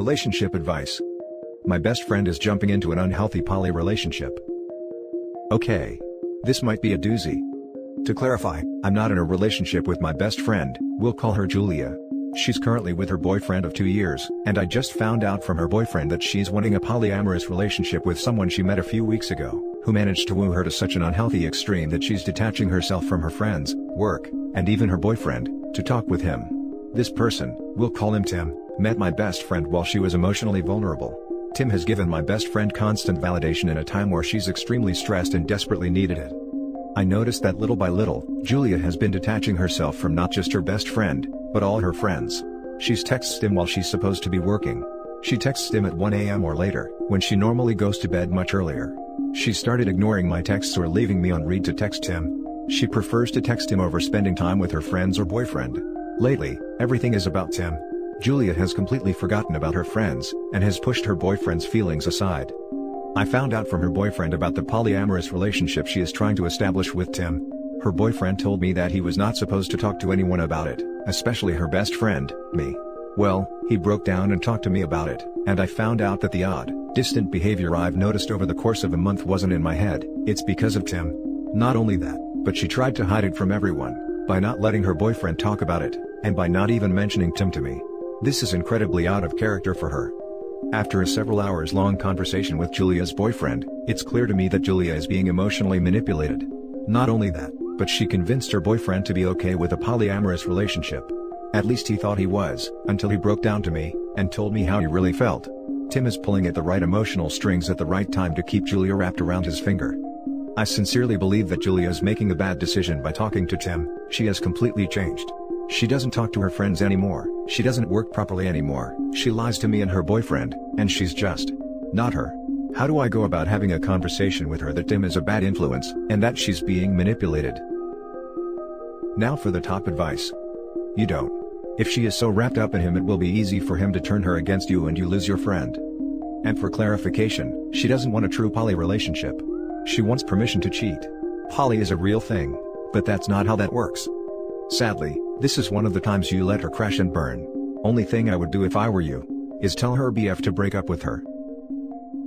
Relationship advice. My best friend is jumping into an unhealthy poly relationship. Okay. This might be a doozy. To clarify, I'm not in a relationship with my best friend, we'll call her Julia. She's currently with her boyfriend of 2 years, and I just found out from her boyfriend that she's wanting a polyamorous relationship with someone she met a few weeks ago, who managed to woo her to such an unhealthy extreme that she's detaching herself from her friends, work, and even her boyfriend, to talk with him. This person, we'll call him Tim, met my best friend while she was emotionally vulnerable. Tim has given my best friend constant validation in a time where she's extremely stressed and desperately needed it. I noticed that little by little, Julia has been detaching herself from not just her best friend, but all her friends. She's texted him while she's supposed to be working. She texts him at 1 a.m. or later, when she normally goes to bed much earlier. She started ignoring my texts or leaving me on read to text him. She prefers to text him over spending time with her friends or boyfriend. Lately, everything is about Tim. Julia has completely forgotten about her friends, and has pushed her boyfriend's feelings aside. I found out from her boyfriend about the polyamorous relationship she is trying to establish with Tim. Her boyfriend told me that he was not supposed to talk to anyone about it, especially her best friend, me. Well, he broke down and talked to me about it, and I found out that the odd, distant behavior I've noticed over the course of a month wasn't in my head, it's because of Tim. Not only that, but she tried to hide it from everyone, by not letting her boyfriend talk about it, and by not even mentioning Tim to me. This is incredibly out of character for her. After a several hours long conversation with Julia's boyfriend, it's clear to me that Julia is being emotionally manipulated. Not only that, but she convinced her boyfriend to be okay with a polyamorous relationship. At least he thought he was, until he broke down to me, and told me how he really felt. Tim is pulling at the right emotional strings at the right time to keep Julia wrapped around his finger. I sincerely believe that Julia is making a bad decision by talking to Tim. She has completely changed. She doesn't talk to her friends anymore, she doesn't work properly anymore, she lies to me and her boyfriend, and she's just not her. How do I go about having a conversation with her that Tim is a bad influence, and that she's being manipulated? Now for the top advice. You don't. If she is so wrapped up in him, it will be easy for him to turn her against you and you lose your friend. And for clarification, she doesn't want a true poly relationship. She wants permission to cheat. Poly is a real thing, but that's not how that works. Sadly, this is one of the times you let her crash and burn. Only thing I would do if I were you, is tell her BF to break up with her.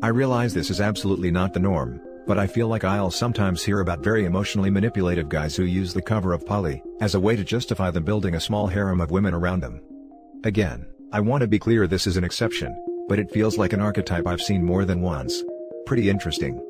I realize this is absolutely not the norm, but I feel like I'll sometimes hear about very emotionally manipulative guys who use the cover of poly, as a way to justify them building a small harem of women around them. Again, I want to be clear, this is an exception, but it feels like an archetype I've seen more than once. Pretty interesting.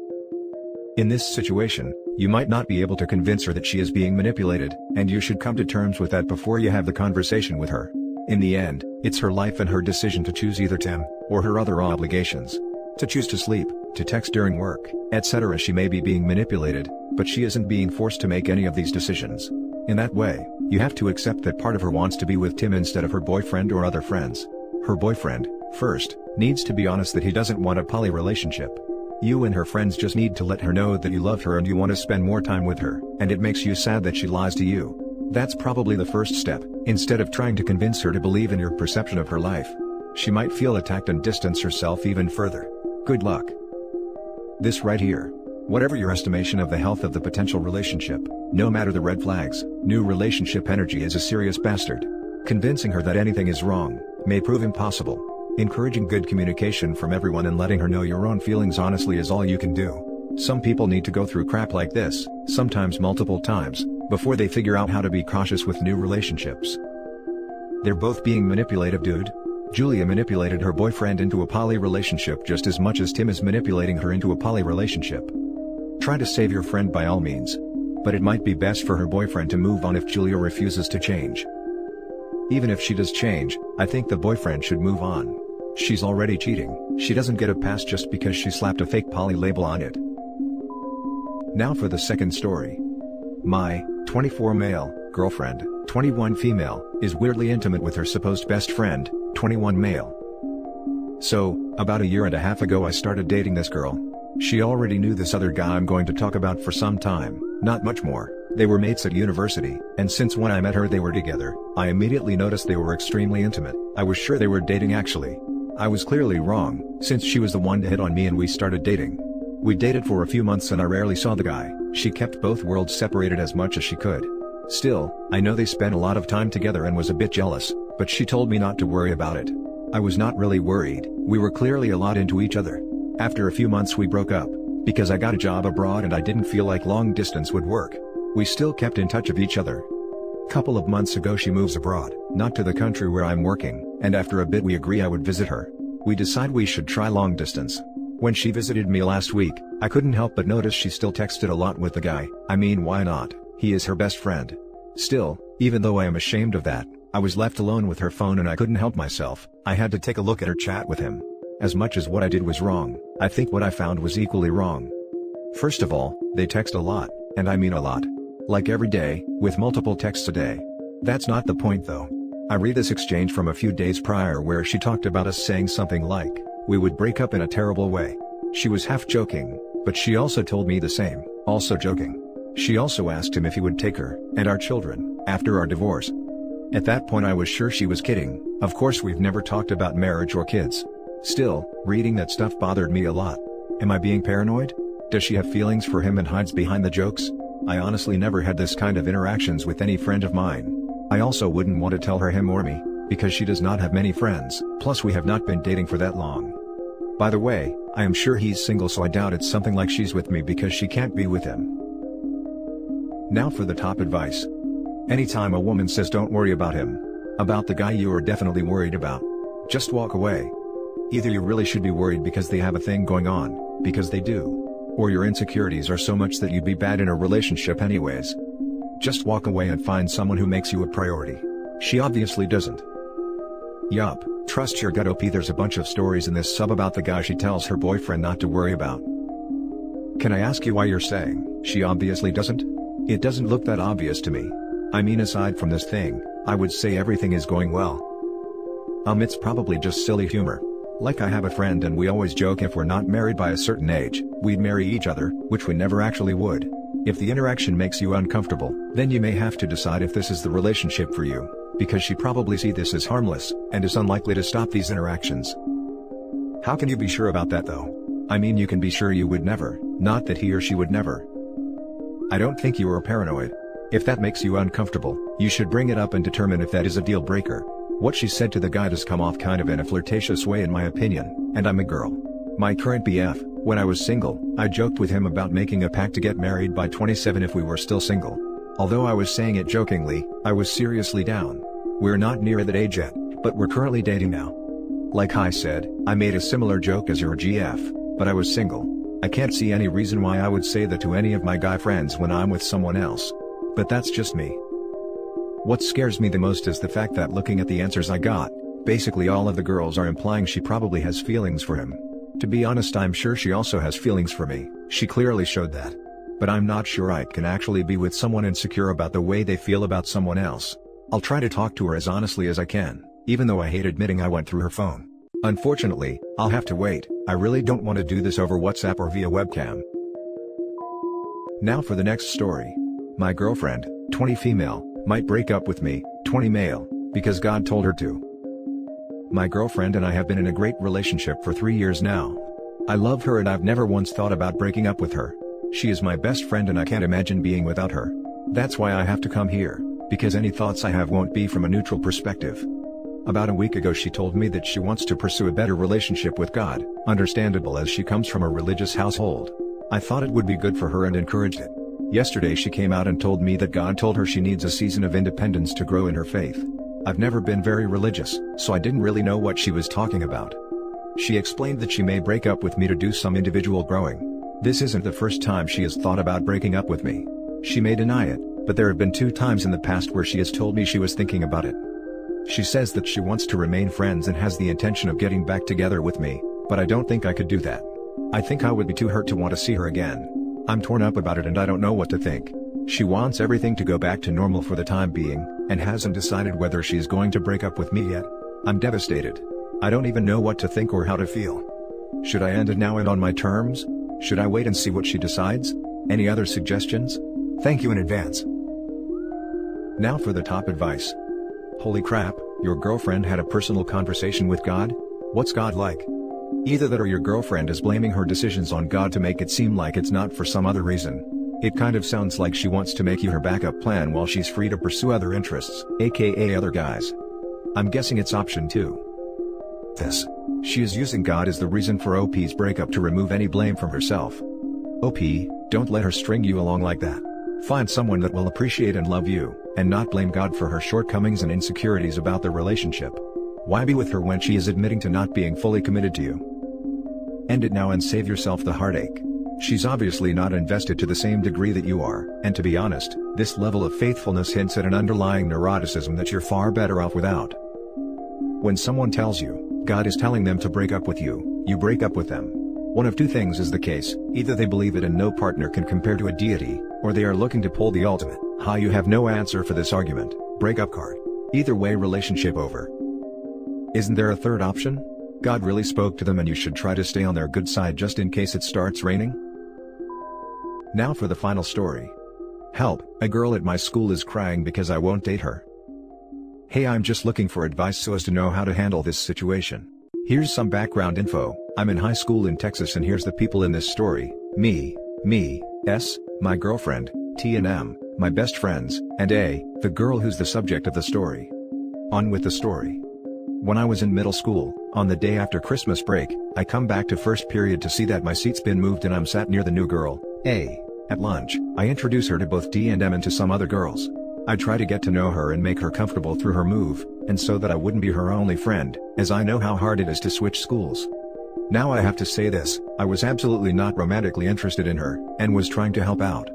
In this situation, you might not be able to convince her that she is being manipulated, and you should come to terms with that before you have the conversation with her. In the end, it's her life and her decision to choose either Tim, or her other obligations. To choose to sleep, to text during work, etc. She may be being manipulated, but she isn't being forced to make any of these decisions. In that way, you have to accept that part of her wants to be with Tim instead of her boyfriend or other friends. Her boyfriend, first, needs to be honest that he doesn't want a poly relationship. You and her friends just need to let her know that you love her and you want to spend more time with her, and it makes you sad that she lies to you. That's probably the first step, instead of trying to convince her to believe in your perception of her life. She might feel attacked and distance herself even further. Good luck. This right here. Whatever your estimation of the health of the potential relationship, no matter the red flags, new relationship energy is a serious bastard. Convincing her that anything is wrong may prove impossible. Encouraging good communication from everyone and letting her know your own feelings honestly is all you can do. Some people need to go through crap like this, sometimes multiple times, before they figure out how to be cautious with new relationships. They're both being manipulative, dude. Julia manipulated her boyfriend into a poly relationship just as much as Tim is manipulating her into a poly relationship. Try to save your friend by all means. But it might be best for her boyfriend to move on if Julia refuses to change. Even if she does change, I think the boyfriend should move on. She's already cheating, she doesn't get a pass just because she slapped a fake poly label on it. Now for the second story. My 24 male girlfriend, 21 female, is weirdly intimate with her supposed best friend, 21 male. So, about 1.5 years ago I started dating this girl. She already knew this other guy I'm going to talk about for some time, not much more. They were mates at university, and since when I met her they were together. I immediately noticed they were extremely intimate. I was sure they were dating actually. I was clearly wrong, since she was the one to hit on me and we started dating. We dated for a few months and I rarely saw the guy. She kept both worlds separated as much as she could. Still, I know they spent a lot of time together and was a bit jealous, but she told me not to worry about it. I was not really worried, we were clearly a lot into each other. After a few months we broke up, because I got a job abroad and I didn't feel like long distance would work. We still kept in touch of each other. Couple of months ago she moves abroad, not to the country where I'm working, and after a bit we agree I would visit her. We decide we should try long distance. When she visited me last week, I couldn't help but notice she still texted a lot with the guy. I mean, why not? He is her best friend. Still, even though I am ashamed of that, I was left alone with her phone and I couldn't help myself. I had to take a look at her chat with him. As much as what I did was wrong, I think what I found was equally wrong. First of all, they text a lot, and I mean a lot. Like every day, with multiple texts a day. That's not the point though. I read this exchange from a few days prior where she talked about us saying something like, we would break up in a terrible way. She was half joking, but she also told me the same, also joking. She also asked him if he would take her, and our children, after our divorce. At that point I was sure she was kidding. Of course we've never talked about marriage or kids. Still, reading that stuff bothered me a lot. Am I being paranoid? Does she have feelings for him and hides behind the jokes? I honestly never had this kind of interactions with any friend of mine. I also wouldn't want to tell her him or me, because she does not have many friends, plus we have not been dating for that long. By the way, I am sure he's single, so I doubt it's something like she's with me because she can't be with him. Now for the top advice. Anytime a woman says don't worry about him, about the guy you are definitely worried about, just walk away. Either you really should be worried because they have a thing going on, because they do. Or your insecurities are so much that you'd be bad in a relationship anyways. Just walk away and find someone who makes you a priority. She obviously doesn't. Yup, trust your gut. OP, there's a bunch of stories in this sub about the guy she tells her boyfriend not to worry about. Can I ask you why you're saying, she obviously doesn't? It doesn't look that obvious to me. I mean, aside from this thing, I would say everything is going well. It's probably just silly humor. Like I have a friend and we always joke if we're not married by a certain age, we'd marry each other, which we never actually would. If the interaction makes you uncomfortable, then you may have to decide if this is the relationship for you, because she probably sees this as harmless, and is unlikely to stop these interactions. How can you be sure about that though? I mean, you can be sure you would never, not that he or she would never. I don't think you are paranoid. If that makes you uncomfortable, you should bring it up and determine if that is a deal breaker. What she said to the guy does come off kind of in a flirtatious way in my opinion, and I'm a girl. My current BF, when I was single, I joked with him about making a pact to get married by 27 if we were still single. Although I was saying it jokingly, I was seriously down. We're not near that age yet, but we're currently dating now. Like I said, I made a similar joke as your GF, but I was single. I can't see any reason why I would say that to any of my guy friends when I'm with someone else. But that's just me. What scares me the most is the fact that looking at the answers I got, basically all of the girls are implying she probably has feelings for him. To be honest, I'm sure she also has feelings for me, she clearly showed that. But I'm not sure I can actually be with someone insecure about the way they feel about someone else. I'll try to talk to her as honestly as I can, even though I hate admitting I went through her phone. Unfortunately, I'll have to wait. I really don't want to do this over WhatsApp or via webcam. Now for the next story. My girlfriend, 20 female, might break up with me, 20 male, because God told her to. My girlfriend and I have been in a great relationship for 3 years now. I love her and I've never once thought about breaking up with her. She is my best friend and I can't imagine being without her. That's why I have to come here, because any thoughts I have won't be from a neutral perspective. About a week ago she told me that she wants to pursue a better relationship with God, understandable as she comes from a religious household. I thought it would be good for her and encouraged it. Yesterday she came out and told me that God told her she needs a season of independence to grow in her faith. I've never been very religious, so I didn't really know what she was talking about. She explained that she may break up with me to do some individual growing. This isn't the first time she has thought about breaking up with me. She may deny it, but there have been 2 times in the past where she has told me she was thinking about it. She says that she wants to remain friends and has the intention of getting back together with me, but I don't think I could do that. I think I would be too hurt to want to see her again. I'm torn up about it and I don't know what to think. She wants everything to go back to normal for the time being, and hasn't decided whether she's going to break up with me yet. I'm devastated. I don't even know what to think or how to feel. Should I end it now and on my terms? Should I wait and see what she decides? Any other suggestions? Thank you in advance. Now for the top advice. Holy crap, your girlfriend had a personal conversation with God? What's God like? Either that or your girlfriend is blaming her decisions on God to make it seem like it's not for some other reason. It kind of sounds like she wants to make you her backup plan while she's free to pursue other interests, aka other guys. I'm guessing it's option 2. this. She is using God as the reason for OP's breakup to remove any blame from herself. OP, don't let her string you along like that. Find someone that will appreciate and love you, and not blame God for her shortcomings and insecurities about the relationship. Why be with her when she is admitting to not being fully committed to you? End it now and save yourself the heartache. She's obviously not invested to the same degree that you are, and to be honest, this level of faithfulness hints at an underlying neuroticism that you're far better off without. When someone tells you, God is telling them to break up with you, you break up with them. One of two things is the case: either they believe it and no partner can compare to a deity, or they are looking to pull the ultimate, "Ha, you have no answer for this argument," breakup card. Either way, relationship over. Isn't there a third option? God really spoke to them and you should try to stay on their good side just in case it starts raining? Now for the final story. Help, a girl at my school is crying because I won't date her. Hey, I'm just looking for advice so as to know how to handle this situation. Here's some background info. I'm in high school in Texas and here's the people in this story: me, S, my girlfriend, T and M, my best friends, and A, the girl who's the subject of the story. On with the story. When I was in middle school, on the day after Christmas break, I come back to first period to see that my seat's been moved and I'm sat near the new girl, A. At lunch, I introduce her to both D and M and to some other girls. I try to get to know her and make her comfortable through her move, and so that I wouldn't be her only friend, as I know how hard it is to switch schools. Now I have to say this, I was absolutely not romantically interested in her, and was trying to help out.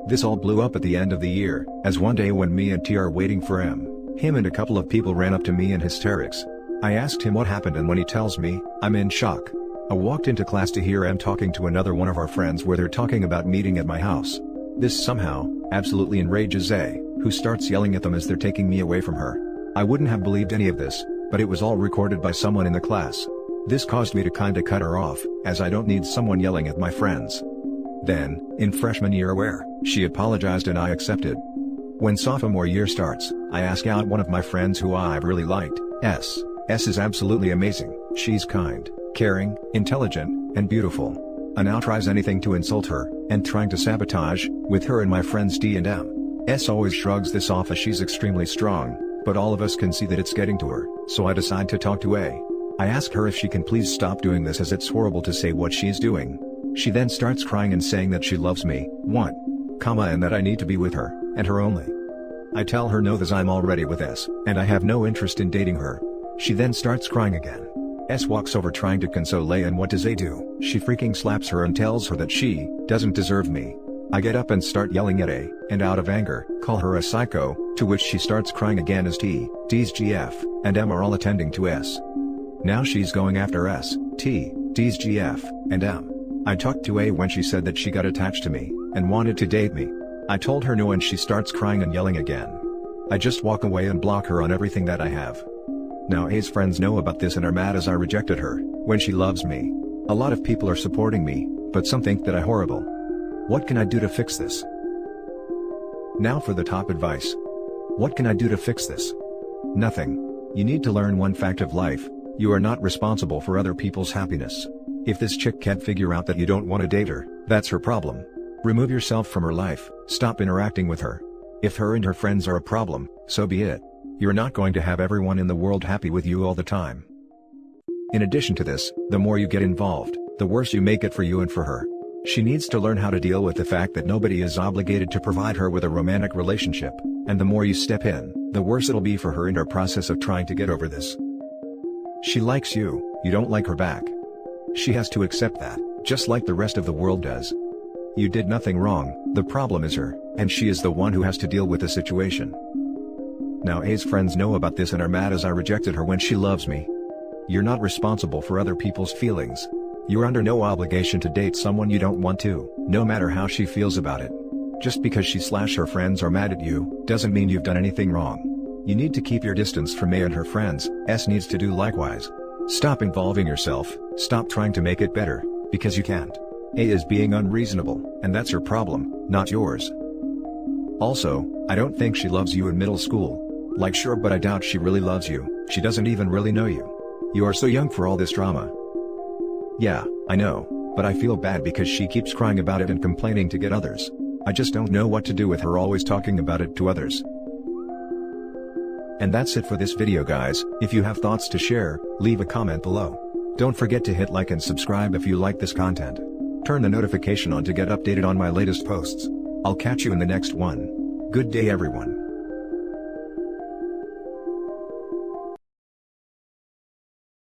This all blew up at the end of the year, as one day when me and T are waiting for him and a couple of people ran up to me in hysterics. I asked him what happened and when he tells me, I'm in shock. I walked into class to hear M talking to another one of our friends where they're talking about meeting at my house. This somehow, absolutely enrages A, who starts yelling at them as they're taking me away from her. I wouldn't have believed any of this, but it was all recorded by someone in the class. This caused me to kinda cut her off, as I don't need someone yelling at my friends. Then, in freshman year where, she apologized and I accepted. When sophomore year starts, I ask out one of my friends who I've really liked, S. S is absolutely amazing, she's kind, caring, intelligent, and beautiful. I now tries anything to insult her, and trying to sabotage, with her and my friends D and M. S always shrugs this off as she's extremely strong, but all of us can see that it's getting to her, so I decide to talk to A. I ask her if she can please stop doing this as it's horrible to say what she's doing. She then starts crying and saying that she loves me, and that I need to be with her, and her only. I tell her no, that I'm already with S, and I have no interest in dating her. She then starts crying again. S walks over trying to console A, and what does A do? She freaking slaps her and tells her that she doesn't deserve me. I get up and start yelling at A, and out of anger, call her a psycho, to which she starts crying again as T, D's GF, and M are all attending to S. Now she's going after S, T, D's GF, and M. I talked to A when she said that she got attached to me, and wanted to date me. I told her no and she starts crying and yelling again. I just walk away and block her on everything that I have. Now A's friends know about this and are mad as I rejected her, when she loves me. A lot of people are supporting me, but some think that I'm horrible. What can I do to fix this? Now for the top advice. What can I do to fix this? Nothing. You need to learn one fact of life: you are not responsible for other people's happiness. If this chick can't figure out that you don't want to date her, that's her problem. Remove yourself from her life, stop interacting with her. If her and her friends are a problem, so be it. You're not going to have everyone in the world happy with you all the time. In addition to this, the more you get involved, the worse you make it for you and for her. She needs to learn how to deal with the fact that nobody is obligated to provide her with a romantic relationship, and the more you step in, the worse it'll be for her in her process of trying to get over this. She likes you, you don't like her back. She has to accept that, just like the rest of the world does. You did nothing wrong, the problem is her, and she is the one who has to deal with the situation. Now A's friends know about this and are mad as I rejected her when she loves me. You're not responsible for other people's feelings. You're under no obligation to date someone you don't want to, no matter how she feels about it. Just because she/her friends are mad at you, doesn't mean you've done anything wrong. You need to keep your distance from A and her friends. S needs to do likewise. Stop involving yourself, stop trying to make it better, because you can't. A is being unreasonable, and that's her problem, not yours. Also, I don't think she loves you in middle school. Like sure, but I doubt she really loves you, she doesn't even really know you. You are so young for all this drama. Yeah, I know, but I feel bad because she keeps crying about it and complaining to get others. I just don't know what to do with her always talking about it to others. And that's it for this video guys. If you have thoughts to share, leave a comment below. Don't forget to hit like and subscribe if you like this content. Turn the notification on to get updated on my latest posts. I'll catch you in the next one. Good day everyone.